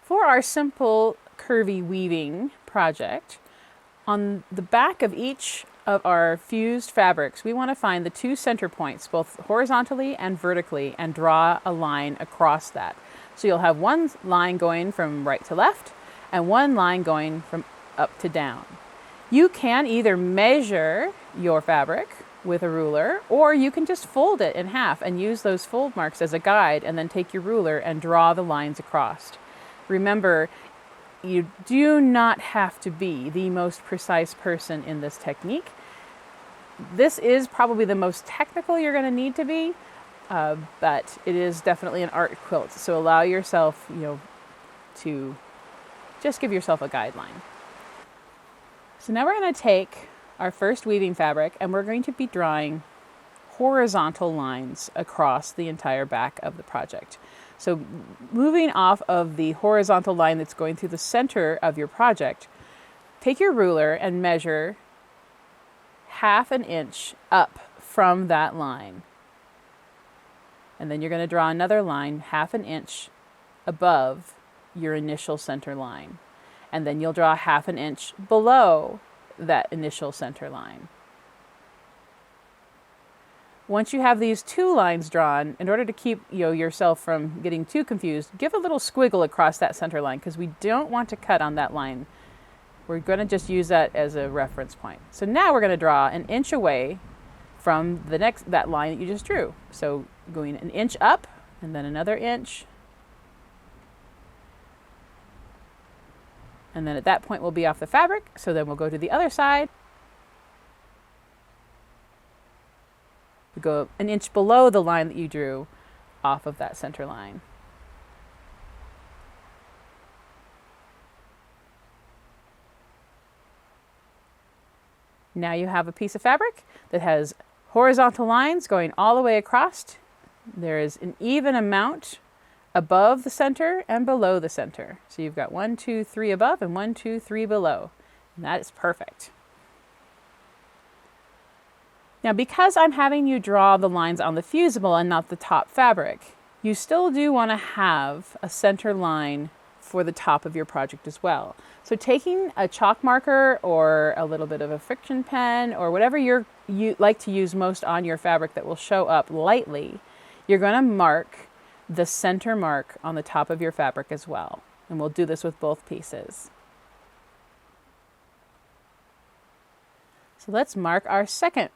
For our simple curvy weaving project, on the back of each of our fused fabrics, we want to find the two center points, both horizontally and vertically, and draw a line across that. So you'll have one line going from right to left and one line going from up to down. You can either measure your fabric with a ruler, or you can just fold it in half and use those fold marks as a guide, and then take your ruler and draw the lines across. Remember, you do not have to be the most precise person in this technique. This is probably the most technical you're going to need to be, but it is definitely an art quilt. So allow yourself, to just give yourself a guideline. So now we're going to take our first weaving fabric and we're going to be drawing horizontal lines across the entire back of the project. So moving off of the horizontal line that's going through the center of your project, take your ruler and measure 1/2 inch up from that line. And then you're going to draw another line 1/2 inch above your initial center line. And then you'll draw 1/2 inch below that initial center line. Once you have these two lines drawn, in order to keep yourself from getting too confused, give a little squiggle across that center line, because we don't want to cut on that line. We're going to just use that as a reference point. So now we're going to draw 1 inch away from that line that you just drew. So going 1 inch up and then another inch. And then at that point we'll be off the fabric. So then we'll go to the other side. We go 1 inch below the line that you drew off of that center line. Now you have a piece of fabric that has horizontal lines going all the way across. There is an even amount above the center and below the center. So you've got 1, 2, 3 above and 1, 2, 3 below. And that is perfect. Now, because I'm having you draw the lines on the fusible and not the top fabric, you still do want to have a center line for the top of your project as well. So taking a chalk marker or a little bit of a friction pen or whatever you like to use most on your fabric that will show up lightly, you're going to mark the center mark on the top of your fabric as well. And we'll do this with both pieces. So let's mark our second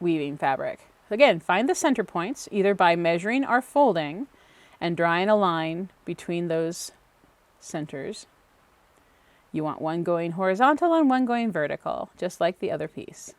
weaving fabric. Again, find the center points either by measuring or folding and drawing a line between those centers. You want one going horizontal and one going vertical, just like the other piece.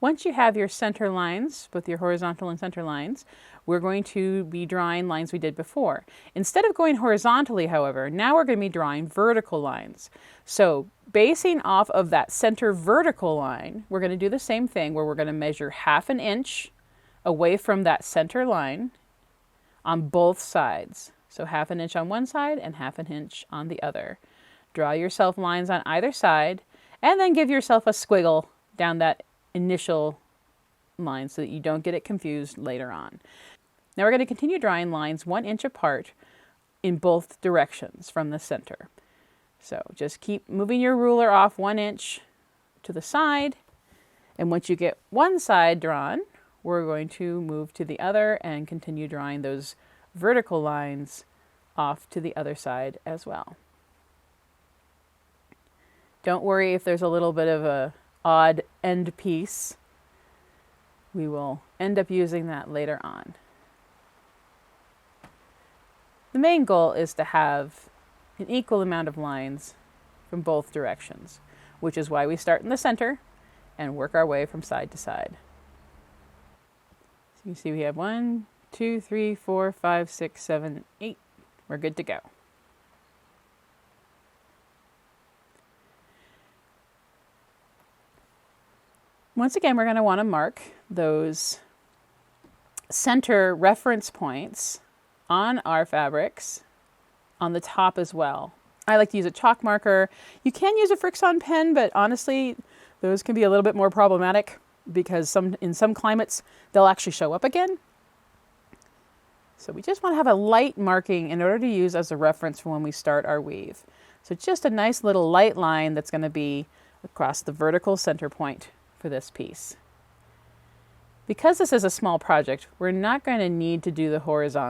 Once you have your center lines, both your horizontal and center lines, we're going to be drawing lines we did before. Instead of going horizontally, however, now we're going to be drawing vertical lines. So basing off of that center vertical line, we're going to do the same thing where we're going to measure 1/2 inch away from that center line on both sides. So 1/2 inch on one side and 1/2 inch on the other. Draw yourself lines on either side and then give yourself a squiggle down that initial line so that you don't get it confused later on. Now we're going to continue drawing lines 1 inch apart in both directions from the center. So just keep moving your ruler off 1 inch to the side, and once you get one side drawn, we're going to move to the other and continue drawing those vertical lines off to the other side as well. Don't worry if there's a little bit of a odd end piece. We will end up using that later on. The main goal is to have an equal amount of lines from both directions, which is why we start in the center and work our way from side to side. So you see we have 1, 2, 3, 4, 5, 6, 7, 8. We're good to go. Once again, we're going to want to mark those center reference points on our fabrics on the top as well. I like to use a chalk marker. You can use a Frixon pen, but honestly, those can be a little bit more problematic because in some climates, they'll actually show up again. So we just want to have a light marking in order to use as a reference for when we start our weave. So just a nice little light line that's going to be across the vertical center point for this piece. Because this is a small project, we're not going to need to do the horizontal.